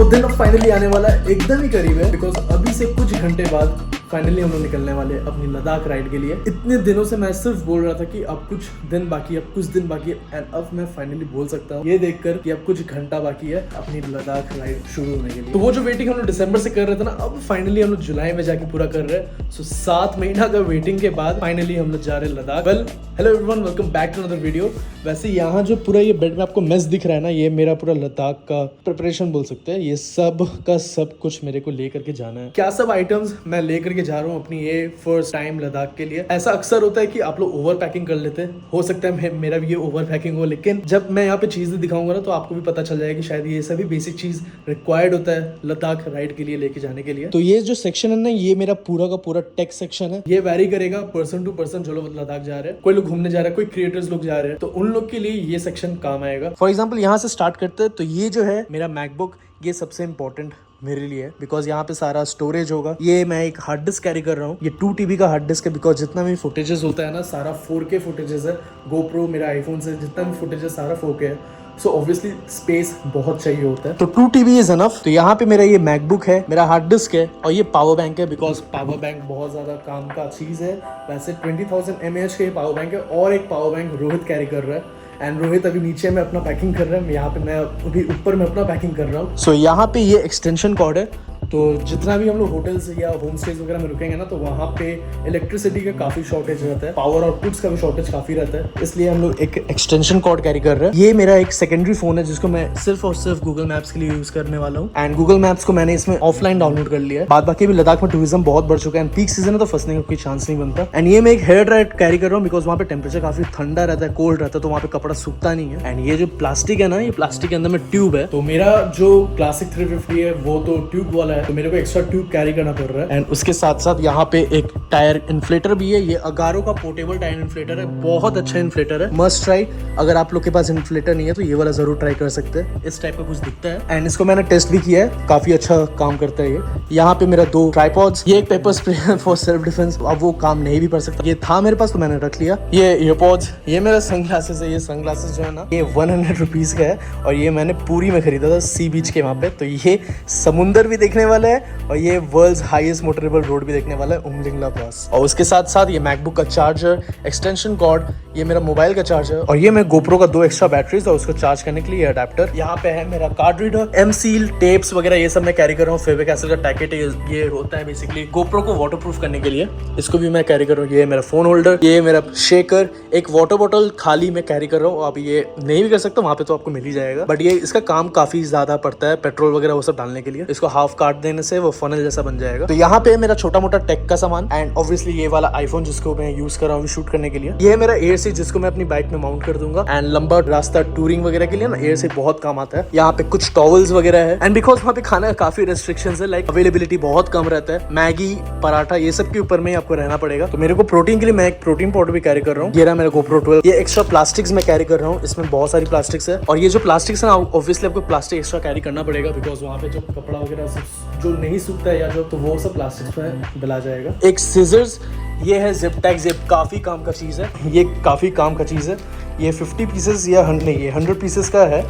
वो दिन अब फाइनली आने वाला है, एकदम ही करीब है, बिकॉज अभी से कुछ घंटे बाद फाइनली हम लोग निकलने वाले हैं अपनी लद्दाख राइड के लिए। इतने दिनों से मैं सिर्फ बोल रहा था कि अब कुछ दिन बाकी है, अब कुछ दिन बाकी है, एंड अब मैं फाइनली बोल सकता हूँ ये देखकर कि अब कुछ घंटा बाकी है अपनी लद्दाख राइड शुरू होने के लिए। तो वो जो वेटिंग हम लोग दिसंबर से कर रहे थे ना, अब फाइनली हम लोग जुलाई में जाके पूरा कर रहे हैं। सो 7 महीना का वेटिंग के बाद फाइनली हम लोग जा रहे हैं Ladakh. Well, hello everyone, welcome back to another video. वैसे यहाँ जो पूरा ये बेड में आपको मेस दिख रहा है ना, ये मेरा पूरा लद्दाख का प्रिपरेशन बोल सकते हैं। ये सब का सब कुछ मेरे को लेकर के जाना है। क्या सब आइटम्स मैं लेकर के जा रहा हूँ अपनी ये फर्स्ट टाइम लद्दाख के लिए। ऐसा अक्सर होता है कि आप लोग ओवर पैकिंग कर लेते हैं, हो सकता है मेरा भी ये ओवर पैकिंग हो, लेकिन जब मैं यहाँ पे चीजें दिखाऊंगा ना तो आपको भी पता चल जाएगा कि शायद ये सभी बेसिक चीज रिक्वायर्ड होता है लद्दाख राइड के लिए लेके जाने के लिए। तो ये जो सेक्शन है ना, ये मेरा पूरा का पूरा टेक सेक्शन है। ये वैरी करेगा पर्सन टू पर्सन जो लोग लद्दाख जा रहे हैं। कोई लोग घूमने जा रहे हैं, कोई क्रिएटर्स लोग जा रहे हैं, तो उन लोग के लिए ये सेक्शन काम आएगा। फॉर एग्जाम्पल यहाँ से स्टार्ट करते हैं, तो ये जो है मेरा मैकबुक, ये सबसे इंपॉर्टेंट मेरे लिए है, बिकॉज यहाँ पे सारा स्टोरेज होगा। ये मैं एक हार्ड डिस्क कैरी कर रहा हूँ, ये 2 TB का हार्ड डिस्क है, बिकॉज जितना भी फुटेजेस होता है ना, सारा 4K फुटेजेस है। गोप्रो मेरा आईफोन से जितना भी फुटेज है सारा 4K है, सो ऑब्वियसली स्पेस बहुत चाहिए होता है, तो 2 TB इज एनफ। तो यहाँ पे मेरा ये मैकबुक है, मेरा हार्ड डिस्क है, और ये पावर बैंक है, बिकॉज पावर बैंक बहुत ज्यादा काम का चीज है। वैसे 20,000 mAh का ये पावर बैंक है, और एक पावर बैंक रोहित कैरी कर रहा है, एंड रोहित अभी नीचे में अपना पैकिंग कर रहा है, यहाँ पे मैं अभी ऊपर में अपना पैकिंग कर रहा हूँ। सो यहाँ पे ये एक्सटेंशन कॉर्ड है, तो जितना भी हम लोग होटल्स या होम स्टेज वगैरह में रुकेंगे ना, तो वहाँ पे इलेक्ट्रिसिटी का काफी शॉर्टेज रहता है, पावर आउटपुट्स का भी शॉर्टेज काफी रहता है, इसलिए हम लोग एक एक्सटेंशन कॉर्ड कैरी कर रहे हैं। ये मेरा एक सेकेंडरी फोन है, जिसको मैं सिर्फ और सिर्फ गूगल मैप्स के लिए यूज करने वाला हूँ, एंड गूगल मैप्स को मैंने इसमें ऑफलाइन डाउनलोड कर लिया है। बाद बाकी भी लद्दाख में टूरिज्म बहुत बढ़ चुका है, एंड पीक सीजन है तो फंसने का कोई चांस नहीं बनता। एंड ये मैं एक हेयर ड्रायर कैरी कर रहा हूँ, बिकॉज वहाँ पे टेम्परेचर काफी ठंडा रहता है, कोल्ड रहता है, तो वहाँ पे कपड़ा सूखता नहीं है। एंड ये जो प्लास्टिक है ना, ये प्लास्टिक के अंदर में ट्यूब है, तो मेरा जो क्लासिक 350 है वो तो ट्यूब वाला है, तो मेरे को एक्स्ट्रा ट्यूब कैरी करना पड़ रहा है। एंड उसके साथ साथ यहाँ पे एक टायर इन्फ्लेटर भी है, ये अगारो का पोर्टेबल टायर इन्फ्लेटर है, बहुत अच्छा इन्फ्लेटर है, मस्ट ट्राई। अगर आप लोग के पास इन्फ्लेटर नहीं है तो ये वाला जरूर ट्राई कर सकते हैं, इस टाइप का कुछ दिखता है। एंड इसको मैंने टेस्ट भी किया है, काफी अच्छा काम करता है ये। यहाँ पे मेरा 2 ट्राइपॉड्स, ये एक paper spray for self defence, अब वो काम नहीं भी कर सकता, ये था मेरे पास तो मैंने रख लिया। ये ईयरपॉड्स, ये मेरा सनग्लासेस है, ये सनग्लासेस जो है ना, ये 100 रुपीज का है, और ये मैंने पूरी में खरीदा था सी बीच के वहाँ पे। तो ये समुंदर भी देखने वाला है, और ये वर्ल्ड्स हाईएस्ट मोटरेबल रोड भी देखने वाला है, उमलिंगला पास। और उसके साथ साथ ये मैकबुक का चार्जर, एक्सटेंशन कॉर्ड, ये मेरा मोबाइल का चार्जर, और ये मैं गोप्रो का 2 एक्स्ट्रा बैटरीज और उसको चार्ज करने के लिए अडेप्टर। यहाँ पे है मेरा कार्ड रीडर, एमसील, टेप्स वगैरह ये सब मैं कैरी कर रहा हूँ। फेविक एसिड का टैकेट ये होता है बेसिकली गोप्रो को वाटरप्रूफ करने के लिए, इसको भी मैं कैरी कर रहा हूँ। ये मेरा फोन होल्डर, ये मेरा शेकर, एक वाटर बॉटल खाली मैं कैरी कर रहा हूँ। अब ये नहीं भी कर सकता, वहाँ पे तो आपको मिल ही जाएगा, बट ये इसका काम काफी ज्यादा पड़ता है, पेट्रोल वगैरह वो सब डालने के लिए। इसको हाफ काट देने से वो फनल जैसा बन जाएगा। तो यहाँ पे मेरा छोटा मोटा टेक का सामान, एंड ऑब्वियसली ये वाला आईफोन जिसको मैं यूज कर रहा हूँ शूट करने के लिए। ये मेरा एयर सीट जिसको मैं अपनी बाइक में माउंट कर दूंगा, एंड लंबा रास्ता टूरिंग वगैरह के लिए ना एयर सीट बहुत काम आता है। यहाँ पे कुछ टॉवल्स वगैरह है, एंड बिकॉज वहाँ पे खाने का काफी रेस्ट्रिक्शंस है, लाइक अवेलेबिलिटी बहुत कम रहता है, मैगी, पराठा, ये सब के ऊपर में आपको रहना पड़ेगा। तो मेरे को प्रोटीन के लिए मैं एक प्रोटीन पाउडर भी कैरी कर रहा हूँ। ये रहा मेरा GoPro 12, ये एक्स्ट्रा प्लास्टिक्स मैं कैरी कर रहा हूँ, इसमें बहुत सारी प्लास्टिक्स है, और ये जो प्लास्टिक्स है ना, ऑब्वियसली आपको प्लास्टिक एक्स्ट्रा कैरी करना पड़ेगा, बिकॉज वहाँ पे जो कपड़ा वगैरह जो नहीं सूखता है या जो, तो वो सब प्लास्टिक्स में डला जाएगा। एक सीजर्स, ये है जिप टैग, जिप काफी काम का चीज है, ये काफी काम का चीज है। ये 50 पीसेस या नहीं, ये 100 पीसेस का है,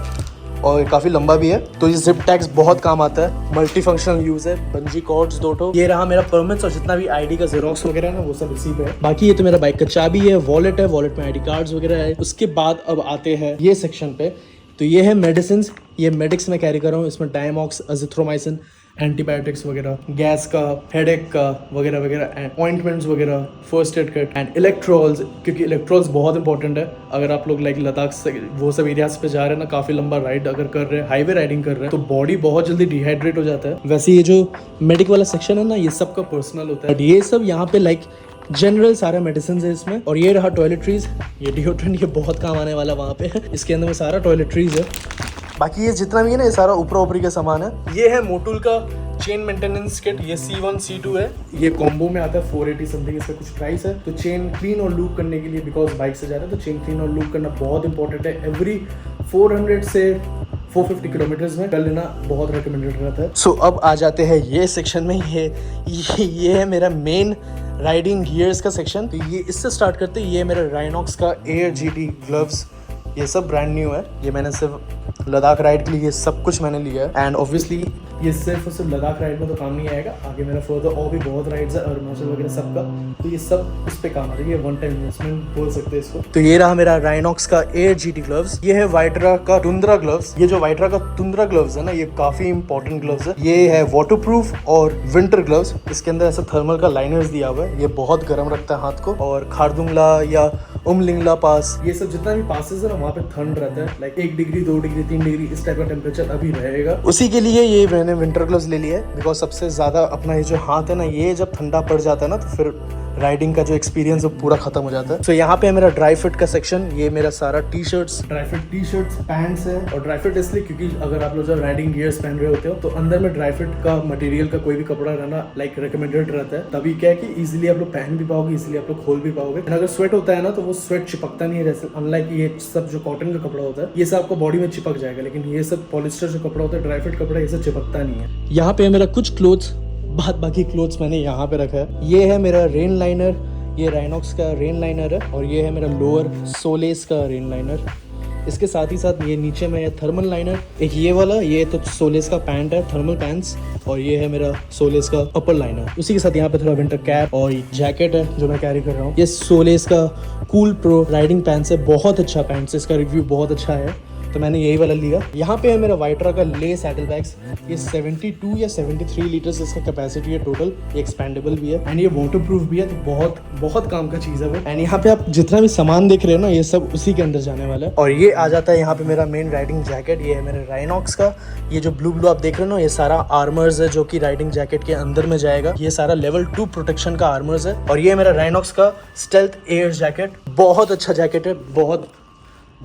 और काफी लंबा भी है, तो ये जिप टैग्स बहुत काम आता है, मल्टी फंक्शनल यूज है। बंजी कॉर्ड्स 2 ये रहा मेरा परमिट्स, और जितना भी आईडी का जेरोक्स वगैरह है ना, वो सब इसी पे है। बाकी ये तो मेरा बाइक का चाबी है, वॉलेट है, वॉलेट में आईडी कार्ड्स वगैरह है। उसके बाद अब आते हैं ये सेक्शन पे, तो ये है मेडिसिन, ये मेडिक्स में कैरी कर रहा हूँ, इसमें डायमॉक्स, अजिथ्रोमाइसिन, एंटीबायोटिक्स वगैरह, गैस का, हेडेक का वगैरह वगैरह, एंड ऑइंटमेंट्स वगैरह, फर्स्ट एड किट, एंड इलेक्ट्रोल्स, क्योंकि इलेक्ट्रोल्स बहुत इंपॉर्टेंट है। अगर आप लोग लाइक लद्दाख से वो सब एरियाज पे जा रहे हैं ना, काफी लंबा राइड अगर कर रहे हैं, हाईवे राइडिंग कर रहे हैं, तो बॉडी बहुत जल्दी डिहाइड्रेट हो जाता है। वैसे ये जो मेडिक वाला सेक्शन है ना, ये सब का पर्सनल होता है, ये सब यहाँ पे लाइक जनरल सारा मेडिसिन है इसमें। और ये रहा टॉयलेटरीज, ये डिओड्रेंट, ये बहुत काम आने वाला वहाँ पे, इसके अंदर में सारा टॉयलेटरीज है। बाकी ये जितना भी है ना, ये सारा ऊपरा ऊपरी का सामान है। ये है मोटूल का चेन मेंटेनेंस किट, ये C1 C2 है, ये कॉम्बो में आता है 480 समथिंग इसका कुछ प्राइस है। तो चेन क्लीन और लूप करने के लिए, बिकॉज बाइक से जा रहे हैं तो चेन क्लीन और लूप करना बहुत इंपॉर्टेंट है। एवरी 400 से 450 किलोमीटर्स में कर लेना बहुत रिकमेंडेड रहता है। सो अब आ जाते हैं ये सेक्शन में, ये है मेरा मेन राइडिंग गियर्स का सेक्शन। तो ये इससे स्टार्ट करते हैं। ये मेरा राइनॉक्स का एयर GT ग्लव्स, ये सब ब्रांड न्यू है, ये मैंने सिर्फ लद्दाख राइड के लिए ये सब कुछ मैंने लिया है। एंड ऑब्वियसली ये सिर्फ और सिर्फ लद्दाख राइड में तो काम नहीं आएगा, आगे मेरा फर्दर और भी बहुत राइड्स है अरुणाचल वगैरह सबका, तो ये सब इस पे काम आ रही है, वन टाइम इन्वेस्टमेंट बोल सकते हैं इसको। तो ये रहा मेरा राइनॉक्स का एयर जीटी ग्लव्स, ये है वाइट्रा का टुंड्रा ग्लव्स। ये जो वाइट्रा का टुंड्रा ग्लव्स है ना, ये काफी इंपॉर्टेंट ग्लव्स है। ये है वाटरप्रूफ और विंटर ग्लव्स, इसके अंदर ऐसा थर्मल का लाइनर्स दिया हुआ है, ये बहुत गर्म रखता है हाथ को। और खारदुंगला या उमलिंगला पास, ये सब जितना भी पासेस है ना, वहाँ पे ठंड रहता है, लाइक 1 डिग्री 2 डिग्री 3 डिग्री इस टाइप का टेम्परेचर अभी रहेगा। उसी के लिए ये मैंने विंटर ग्लव्स ले लिया है, बिकॉज सबसे ज्यादा अपना ये जो हाथ है ना, ये जब ठंडा पड़ जाता है ना, तो फिर राइडिंग का जो एक्सपीरियंस वो पूरा खत्म हो जाता है। तो यहाँ पे है मेरा ड्राई फिट का सेक्शन, ये मेरा सारा T shirts, dry fit T shirts, pants है। और ड्राई फिट इसलिए क्योंकि अगर आप लोग जब राइडिंग गियर्स पहन रहे होते हो तो अंदर में ड्राई फिट का मटेरियल का कोई भी कपड़ा रहना लाइक रिकमेंडेड रहता है, तभी क्या है कि इजीली आप लोग पहन भी पाओगे, इजीली आप लोग खोल भी पाओगे। अगर स्वेट होता है ना, तो वो स्वेट चिपकता नहीं है, जैसे अनलाइक ये सब जो कॉटन का कपड़ा होता है ये सब आपको बॉडी में चिपक जाएगा, लेकिन ये सब पॉलिस्टर जो कपड़ा होता है, ड्राई फिट कपड़ा, ये सब चिपकता नहीं है। यहाँ पे मेरा कुछ क्लोथ्स, बाकी क्लोथ्स मैंने यहाँ पे रखा है। ये है मेरा रेन लाइनर, ये राइनॉक्स का रेन लाइनर है, और ये है मेरा लोअर सोलेस का रेन लाइनर। इसके साथ ही साथ ये नीचे में है थर्मल लाइनर, एक ये वाला, ये तो सोलेस का पैंट है, थर्मल पैंट्स, और ये है मेरा सोलेस का अपर लाइनर। उसी के साथ यहाँ पे थोड़ा विंटर कैप और जैकेट है जो मैं कैरी कर रहा हूँ। ये सोलेस का कूल प्रो राइडिंग पैंट्स है, बहुत अच्छा पैंट्स है, इसका रिव्यू बहुत अच्छा है, तो मैंने यही वाला लिया। यहाँ पे है मेरा वाइट्रा का ले सैडल बैग्स, ये 72 या 73 लीटर्स इसका कैपेसिटी है टोटल, ये एक्सपेंडेबल भी है एंड ये वाटरप्रूफ भी है, तो बहुत बहुत काम का चीज़ है वो। एंड यहाँ पे आप जितना भी सामान देख रहे हो ना, ये सब उसी के अंदर जाने वाला है। और ये आ जाता है यहाँ पे मेरा मेन राइडिंग जैकेट, ये है मेरे राइनॉक्स का। ये जो ब्लू आप देख रहे हो ना, ये सारा आर्मर्स है जो कि राइडिंग जैकेट के अंदर में जाएगा, ये सारा लेवल 2 प्रोटेक्शन का आर्मर्स है। और ये मेरा राइनॉक्स का स्टेल्थ एयर जैकेट, बहुत अच्छा जैकेट है, बहुत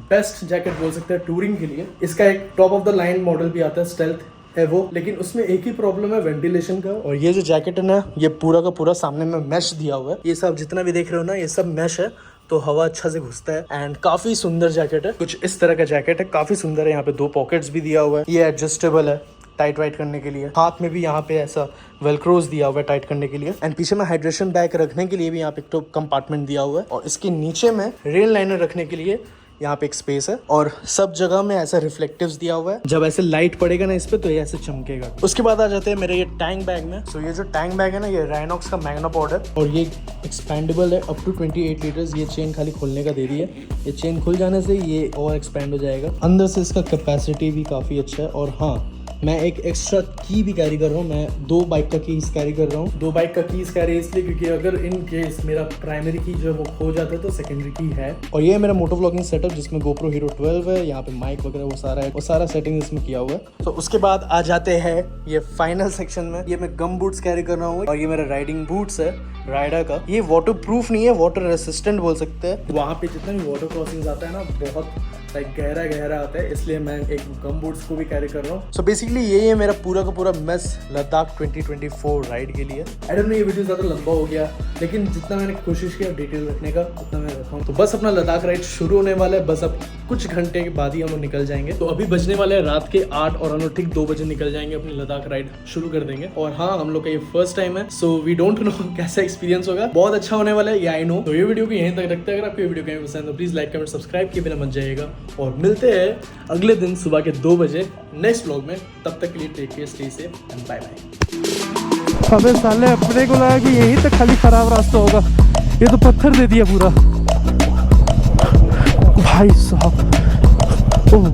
बेस्ट जैकेट बोल सकते हैं टूरिंग के लिए। इसका एक top of the line model भी आता है, स्टेल्थ है वो, लेकिन उसमें एक ही प्रॉब्लम है वेंटिलेशन का। और ये जो जैकेट है ना, ये पूरा का पूरा सामने में मैश दिया हुआ है, ये सब जितना भी देख रहे हो ना, ये सब मैश है, तो हवा अच्छा से घुसता है। एंड काफी सुंदर जैकेट है, कुछ इस तरह का जैकेट है, काफी सुंदर है। यहाँ पे 2 पॉकेट्स भी दिया हुआ है, ये एडजस्टेबल है टाइट वाइट करने के लिए। हाथ में भी यहाँ पे ऐसा वेलक्रोज दिया हुआ है टाइट करने के लिए। एंड पीछे में हाइड्रेशन बैग रखने के लिए भी यहाँ पे एक तो कंपार्टमेंट दिया हुआ है, और इसके नीचे में रेन लाइनर रखने के लिए यहाँ पे एक स्पेस है, और सब जगह में ऐसा रिफ्लेक्टिव्स दिया हुआ है, जब ऐसे लाइट पड़ेगा ना इस पे तो ये ऐसे चमकेगा। उसके बाद आ जाते हैं मेरे ये टैंक बैग में। सो ये जो टैंक बैग है ना, ये राइनॉक्स का मैग्नापॉड है, और ये एक्सपेंडेबल है अप टू 28 लीटर्स। ये चेन खाली खोलने का दे रही है, ये चेन खुल जाने से ये और एक्सपेंड हो जाएगा। अंदर से इसका कैपेसिटी भी काफ़ी अच्छा है। और हाँ, मैं एक एक्स्ट्रा की भी कैरी कर रहा हूँ, मैं 2 बाइक का कीज कैरी कर रहा हूँ। 2 बाइक का कीज कैरी इसलिए क्योंकि अगर इन केस मेरा प्राइमरी की जो है वो खो जाता है तो सेकेंडरी की है। और ये है मेरा मोटो व्लॉगिंग सेटअप, जिसमें GoPro Hero 12 है, यहाँ पे माइक वगैरह वो सारा है, वो सारा सेटिंग इसमें किया हुआ है। तो उसके बाद आ जाते हैं ये फाइनल सेक्शन में। ये मैं गम बूट्स कैरी कर रहा हूँ, और ये मेरा राइडिंग बूट्स है राइडर का। ये वाटर प्रूफ नहीं है, वाटर रेसिस्टेंट बोल सकते हैं। वहाँ पे जितना भी वाटर क्रॉसिंग आता है ना, बहुत लाइक गहरा आता है, इसलिए मैं एक गम बूट्स को भी कैरी कर रहा हूँ। सो बेसिकली यही है मेरा पूरा का पूरा मेस लद्दाख 2024 राइड के लिए। आई डोंट नो ये वीडियो ज़्यादा लंबा हो गया, लेकिन जितना मैंने कोशिश किया डिटेल रखने का उतना मैं रखा हूँ। तो बस अपना लद्दाख राइड शुरू होने वाला है, बस अब कुछ घंटे के बाद ही हम लोग निकल जाएंगे। तो अभी बजने वाले हैं रात के 8, और हम लोग ठीक 2 बजे निकल जाएंगे, अपनी लद्दाख राइड शुरू कर देंगे। और हाँ, हम लोग का ये फर्स्ट टाइम है, सो वी डोंट नो कैसा एक्सपीरियंस होगा। बहुत अच्छा होने वाला है, ये आई नो। तो ये वीडियो को यहीं तक रखते हैं। अगर आपको ये वीडियो कहीं पसंद तो प्लीज लाइक कमेंट सब्सक्राइब किए बिना मत जाइएगा, और मिलते हैं अगले दिन सुबह के 2 बजे नेक्स्ट व्लॉग में। तब तक के लिए take care, stay safe and bye bye. अबे साले, अपने को लगा कि यहीं तक खाली खराब रास्ता होगा, ये तो पत्थर दे दिया पूरा। भाई साहब, ओह